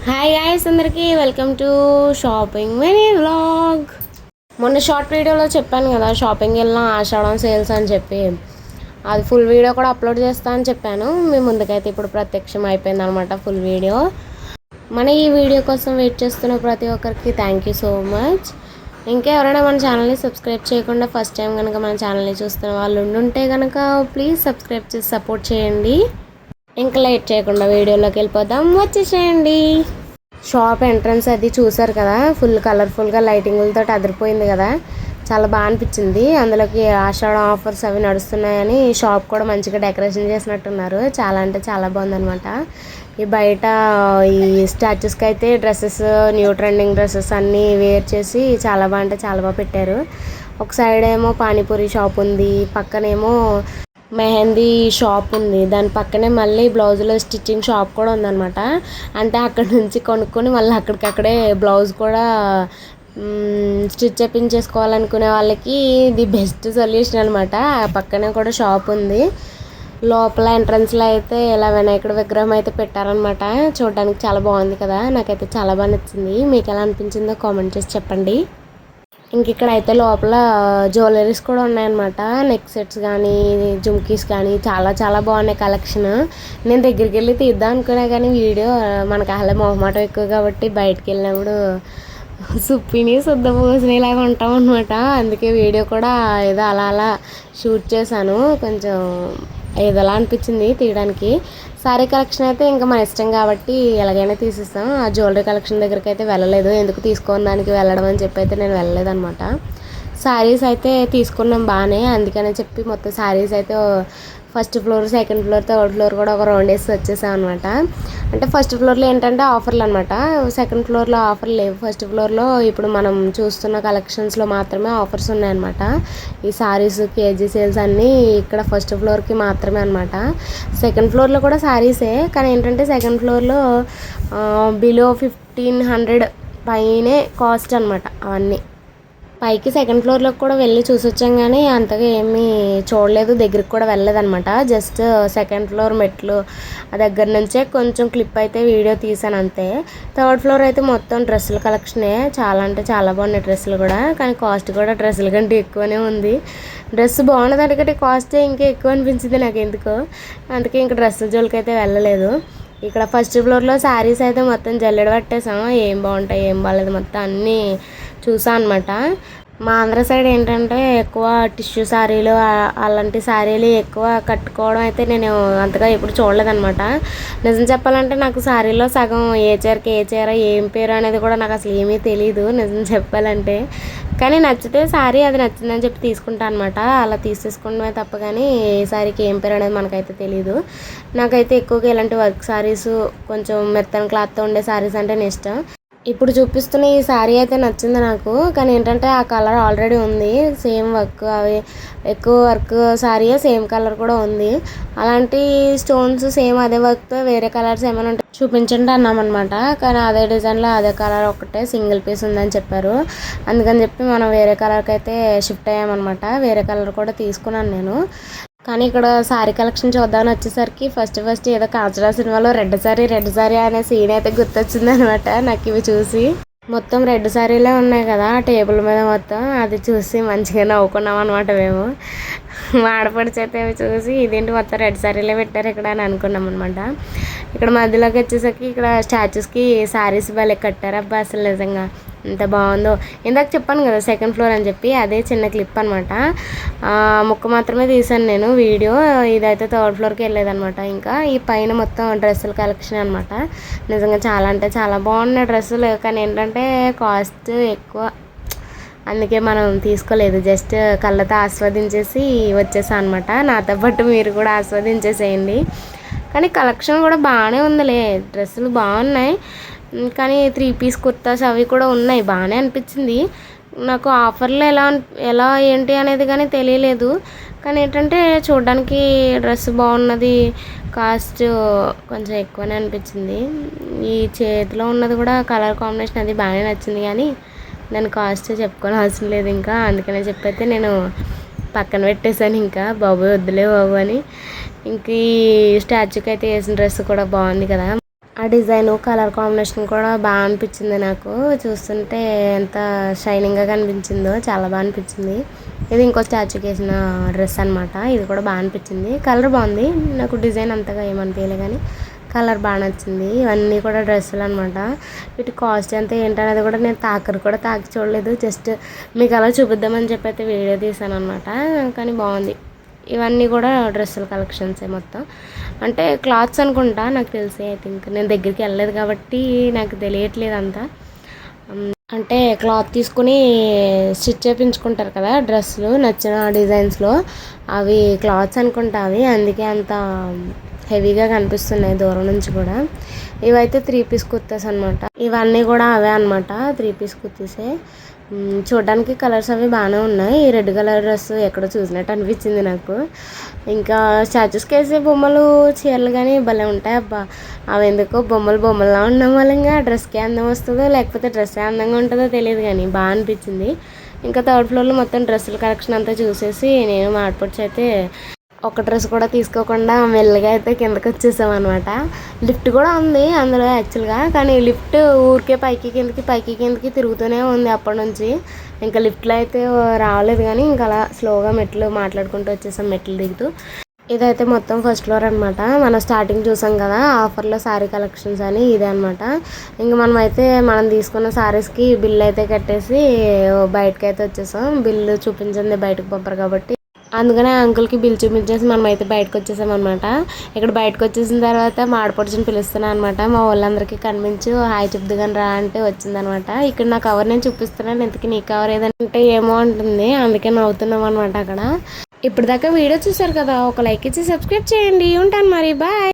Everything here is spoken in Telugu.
హాయ్ గాయ్స్, అందరికీ welcome to shopping mini vlog. మొన్న షార్ట్ వీడియోలో చెప్పాను కదా, షాపింగ్ వెళ్ళిన ఆషాఢం సేల్స్ అని చెప్పి. అది ఫుల్ వీడియో కూడా అప్లోడ్ చేస్తా అని చెప్పాను. మీ ముందుకైతే ఇప్పుడు ప్రత్యక్షం అయిపోయింది అనమాట ఫుల్ వీడియో. మన ఈ వీడియో కోసం వెయిట్ చేస్తున్న ప్రతి ఒక్కరికి థ్యాంక్ యూ సో మచ్. ఇంకా ఎవరైనా మన ఛానల్ని సబ్స్క్రైబ్ చేయకుండా ఫస్ట్ టైం కనుక మన ఛానల్ని చూస్తున్న వాళ్ళు ఉండుంటే కనుక ప్లీజ్ సబ్స్క్రైబ్ చేసి సపోర్ట్ చేయండి. ఇంకా లేట్ చేయకుండా వీడియోలోకి వెళ్ళిపోదాం, వచ్చేసేయండి. షాప్ ఎంట్రన్స్ అది చూసారు కదా, ఫుల్ కలర్ఫుల్గా లైటింగులతో అదిరిపోయింది కదా, చాలా బాగా అనిపించింది. అందులోకి ఆషాఢం ఆఫర్స్ అవి నడుస్తున్నాయని షాప్ కూడా మంచిగా డెకరేషన్ చేసినట్టున్నారు. చాలా అంటే చాలా బాగుందనమాట. ఈ బయట ఈ స్టాచ్యూస్కి అయితే డ్రెస్సెస్, న్యూ ట్రెండింగ్ డ్రెస్సెస్ అన్నీ వేర్ చేసి చాలా బాగా అంటే చాలా బాగా పెట్టారు. ఒక సైడ్ ఏమో పానీపూరి షాప్ ఉంది, పక్కనేమో మెహందీ షాప్ ఉంది, దాని పక్కనే మళ్ళీ బ్లౌజుల స్టిచ్చింగ్ షాప్ కూడా ఉందన్నమాట. అంటే అక్కడ నుంచి కొనుక్కొని మళ్ళీ అక్కడికక్కడే బ్లౌజ్ కూడా స్టిచ్ చేయించేసుకోవాలనుకునే వాళ్ళకి ఇది బెస్ట్ సొల్యూషన్ అనమాట. ఆ పక్కనే కూడా షాప్ ఉంది. లోపల ఎంట్రన్స్లో అయితే ఇలా వినాయకుడి విగ్రహం అయితే పెట్టారనమాట. చూడడానికి చాలా బాగుంది కదా, నాకైతే చాలా బాగా నచ్చింది. మీకు ఎలా అనిపించిందో కామెంట్ చేసి చెప్పండి. ఇంక ఇక్కడ అయితే లోపల జ్యువెలరీస్ కూడా ఉన్నాయన్నమాట. నెక్ సెట్స్ కానీ జుమ్కీస్ కానీ చాలా చాలా బాగున్నాయి కలెక్షన్. నేను దగ్గరికి వెళ్ళి తీద్దాం అనుకున్నా కానీ వీడియో మనకు అసలే మొహమాటం ఎక్కువ కాబట్టి బయటకు వెళ్ళినప్పుడు సుప్పిని శుద్ధ పూసినలాగా ఉంటాం అనమాట. అందుకే వీడియో కూడా ఏదో అలా అలా షూట్ చేశాను. కొంచెం ఏదోలా అనిపించింది తీయడానికి. సారీ కలెక్షన్ అయితే ఇంకా మన ఇష్టం కాబట్టి ఎలాగైనా తీసిస్తాం. ఆ జ్యువెలరీ కలెక్షన్ దగ్గరికి అయితే వెళ్ళలేదు, ఎందుకు తీసుకోని దానికి వెళ్ళడం అని చెప్పి అయితే నేను వెళ్ళలేదు అనమాట. శారీస్ అయితే తీసుకున్నాం బాగానే, అందుకని చెప్పి మొత్తం శారీస్ అయితే first floor, second floor, third floor కూడా ఒక రౌండ్ వేసి వచ్చేసాం అనమాట. అంటే ఫస్ట్ ఫ్లోర్లో ఏంటంటే ఆఫర్లు అనమాట, సెకండ్ ఫ్లోర్లో ఆఫర్లు లేవు. ఫస్ట్ ఫ్లోర్లో ఇప్పుడు మనం చూస్తున్న కలెక్షన్స్లో మాత్రమే ఆఫర్స్ ఉన్నాయన్నమాట. ఈ శారీస్ కేజీ సేల్స్ అన్నీ ఇక్కడ ఫస్ట్ ఫ్లోర్కి మాత్రమే అనమాట. సెకండ్ ఫ్లోర్లో కూడా శారీసే, కానీ ఏంటంటే సెకండ్ ఫ్లోర్లో బిలో 1500 పైనే కాస్ట్ అనమాట అవన్నీ. పైకి సెకండ్ ఫ్లోర్లోకి కూడా వెళ్ళి చూసొచ్చాం కానీ అంతగా ఏమీ చూడలేదు, దగ్గరికి కూడా వెళ్ళలేదన్నమాట. జస్ట్ సెకండ్ ఫ్లోర్ మెట్లు దగ్గర నుంచే కొంచెం క్లిప్ అయితే వీడియో తీసాను అంతే. థర్డ్ ఫ్లోర్ అయితే మొత్తం డ్రెస్సుల కలెక్షనే, చాలా అంటే చాలా బాగున్నాయి డ్రెస్సులు కూడా. కానీ కాస్ట్ కూడా డ్రెస్సుల కంటే ఎక్కువనే ఉంది. డ్రెస్ బాగున్నది అందుకంటే కాస్ట్ ఇంకా ఎక్కువ అనిపించింది నాకు ఎందుకో, అందుకే ఇంకా డ్రెస్సుల జోలికి అయితే వెళ్ళలేదు. ఇక్కడ ఫస్ట్ ఫ్లోర్లో శారీస్ అయితే మొత్తం జల్లెడ పట్టేసాము, ఏం బాగుంటాయి ఏం బాగాలేదు మొత్తం అన్నీ చూసా అనమాట. మా ఆంధ్ర సైడ్ ఏంటంటే ఎక్కువ టిష్యూ శారీలు అలాంటి శారీలు ఎక్కువ కట్టుకోవడం అయితే నేను అంతగా ఎప్పుడు చూడలేదన్నమాట. నిజం చెప్పాలంటే నాకు శారీలో సగం ఏ చీరకి ఏ చీర ఏం పేరు అనేది కూడా నాకు అసలు ఏమీ తెలియదు నిజం చెప్పాలంటే. కానీ నచ్చితే శారీ అది నచ్చిందని చెప్పి తీసుకుంటాను అనమాట. అలా తీసేసుకోవడమే తప్ప కానీ ఏ శారీకి ఏం పేరు అనేది మనకైతే తెలియదు. నాకైతే ఎక్కువగా ఇలాంటి వర్క్ శారీస్, కొంచెం మెత్తని క్లాత్తో ఉండే శారీస్ అంటే ఇష్టం. ఇప్పుడు చూపిస్తున్న ఈ శారీ అయితే నచ్చింది నాకు, కానీ ఏంటంటే ఆ కలర్ ఆల్రెడీ ఉంది, సేమ్ వర్క్ అవి ఎక్కువ వర్క్ శారీయే సేమ్ కలర్ కూడా ఉంది. అలాంటి స్టోన్స్ సేమ్ అదే వర్క్తో వేరే కలర్స్ ఏమైనా ఉంటే చూపించండి అన్నామన్నమాట. కానీ అదే డిజైన్లో అదే కలర్ ఒకటే సింగిల్ పీస్ ఉందని చెప్పారు. అందుకని చెప్పి మనం వేరే కలర్కి అయితే షిఫ్ట్ అయ్యామన్నమాట. వేరే కలర్ కూడా తీసుకున్నాను నేను. కానీ ఇక్కడ శారీ కలెక్షన్ చూద్దామని వచ్చేసరికి ఫస్ట్ ఏదో కాంచనా సినిమాలో రెడ్ సారీ అనే సీన్ అయితే గుర్తొచ్చింది అనమాట నాకు ఇవి చూసి. మొత్తం రెడ్ సారీలే ఉన్నాయి కదా టేబుల్ మీద మొత్తం, అది చూసి మంచిగా నవ్వుకున్నాం అనమాట మేము. ఆడపడిచైతే అవి చూసి ఇదేంటి మొత్తం రెడ్ సారీలే పెట్టారు ఇక్కడ అని అనుకున్నాం అనమాట. ఇక్కడ మధ్యలోకి వచ్చేసరికి ఇక్కడ స్టాచ్యూస్కి శారీస్ భలే కట్టారు అబ్బా, అసలు నిజంగా ఎంత బాగుందో. ఇందాక చెప్పాను కదా సెకండ్ ఫ్లోర్ అని చెప్పి, అదే చిన్న క్లిప్ అనమాట. ముక్క మాత్రమే తీసాను నేను వీడియో. ఇదైతే థర్డ్ ఫ్లోర్కి వెళ్ళేదనమాట. ఇంకా ఈ పైన మొత్తం డ్రెస్సుల కలెక్షన్ అనమాట. నిజంగా చాలా అంటే చాలా బాగున్నాయి డ్రెస్సులు, కానీ ఏంటంటే కాస్ట్ ఎక్కువ, అందుకే మనం తీసుకోలేదు. జస్ట్ కళ్ళతో ఆస్వాదించేసి వచ్చేసాం అనమాట. నాతో పాటు మీరు కూడా ఆస్వాదించేసేయండి. కానీ కలెక్షన్ కూడా బాగానే ఉందిలే, డ్రెస్సులు బాగున్నాయి. కానీ 3 పీస్ కుర్తాస్ అవి కూడా ఉన్నాయి, బాగానే అనిపించింది నాకు. ఆఫర్లో ఎలా ఏంటి అనేది కానీ తెలియలేదు. కానీ ఏంటంటే చూడడానికి డ్రెస్ బాగున్నది, కాస్ట్ కొంచెం ఎక్కువనే అనిపించింది. ఈ చేతిలో ఉన్నది కూడా కలర్ కాంబినేషన్ అది బాగానే నచ్చింది, కానీ దాని కాస్ట్ చెప్పుకొని అవసరం లేదు ఇంకా. అందుకనే చెప్పైతే నేను పక్కన పెట్టేశాను, ఇంకా బాబు వద్దులే బాబు అని. ఇంక ఈ స్టాచ్యూకి అయితే వేసిన డ్రెస్ కూడా బాగుంది కదా. ఆ డిజైన్ కలర్ కాంబినేషన్ కూడా బాగా అనిపించింది నాకు. చూస్తుంటే ఎంత షైనింగ్గా కనిపించిందో చాలా బాగా అనిపించింది. ఇది ఇంకో స్టాచ్యూకి వేసిన డ్రెస్ అనమాట. ఇది కూడా బాగా అనిపించింది. కలర్ బాగుంది. నాకు డిజైన్ అంతగా ఏమనిపించలే కానీ కలర్ బాగా నచ్చింది. ఇవన్నీ కూడా డ్రెస్సులు అనమాట. వీటి కాస్ట్ ఎంత ఏంటనేది కూడా నేను కూడా తాకి చూడలేదు. జస్ట్ మీకు అలా చూపిద్దామని చెప్పి అయితే వీడియో తీసాను అనమాట. కానీ బాగుంది. ఇవన్నీ కూడా డ్రెస్సుల కలెక్షన్సే మొత్తం. అంటే క్లాత్స్ అనుకుంటా నాకు తెలిసి. ఐ థింక్ నేను దగ్గరికి వెళ్ళలేదు కాబట్టి నాకు తెలియట్లేదు అంతా. అంటే క్లాత్ తీసుకుని స్టిచ్ చేయించుకుంటారు కదా డ్రెస్సులు నచ్చిన డిజైన్స్లో, అవి క్లాత్స్ అనుకుంటా అవి. అందుకే అంత హెవీగా కనిపిస్తున్నాయి దూరం నుంచి కూడా. ఇవైతే 3 పీస్ కుర్తాస్ అనమాట. ఇవన్నీ కూడా అవే అనమాట, 3 పీస్ కుర్తీసే. చూడడానికి కలర్స్ అవి బాగానే ఉన్నాయి. ఈ రెడ్ కలర్ డ్రెస్ ఎక్కడో చూసినట్టు అనిపించింది నాకు. ఇంకా స్టాచ్యూస్కి వేసే బొమ్మలు చీరలు కానీ భలే ఉంటాయి అబ్బా. అవి ఎందుకో బొమ్మలా ఉండడం వల్ల ఇంకా డ్రెస్కే అందం వస్తుందో లేకపోతే డ్రెస్సే అందంగా ఉంటుందో తెలియదు కానీ బాగా అనిపించింది. ఇంకా 3rd ఫ్లోర్లో మొత్తం డ్రెస్సుల కలెక్షన్ అంతా చూసేసి నేను మా ఆడపడుచు అయితే ఒక డ్రెస్ కూడా తీసుకోకుండా మెల్లగా అయితే కిందకి వచ్చేసాం అనమాట. లిఫ్ట్ కూడా ఉంది అందులో యాక్చువల్గా, కానీ లిఫ్ట్ ఊరికే పైకి కిందకి తిరుగుతూనే ఉంది అప్పటి నుంచి. ఇంకా లిఫ్ట్లో అయితే రాలేదు కానీ ఇంకా అలా స్లోగా మెట్లు మాట్లాడుకుంటూ వచ్చేసాం మెట్లు దిగుతూ. ఇదైతే మొత్తం 1st ఫ్లోర్ అనమాట. మనం స్టార్టింగ్ చూసాం కదా ఆఫర్లో శారీ కలెక్షన్స్ అని, ఇదే అనమాట. ఇంక మనం తీసుకున్న శారీస్కి బిల్ అయితే కట్టేసి బయటకు అయితే వచ్చేసాం. బిల్లు చూపించింది బయటకు పంపరు కాబట్టి అందుకనే అంకుల్కి బిల్ చూపించేసి మనం అయితే బయటకు వచ్చేసాం అనమాట. ఇక్కడ బయటకు వచ్చేసిన తర్వాత మా ఆడపడుచుని పిలుస్తున్నాను అనమాట. మా వాళ్ళందరికీ కనిపించు హాయ్ చెప్దుగాని రా అంటే వచ్చిందనమాట. ఇక్కడ నా కవర్ నేను చూపిస్తున్నాను, ఇంతకీ నీ కవర్ ఏదంటే ఏమో అంటుంది. అందుకే నవ్వుతున్నాం అనమాట అక్కడ. ఇప్పుడు దాకా వీడియో చూసారు కదా, ఒక లైక్ ఇచ్చి సబ్స్క్రైబ్ చేయండి. ఉంటాను మరి, బాయ్.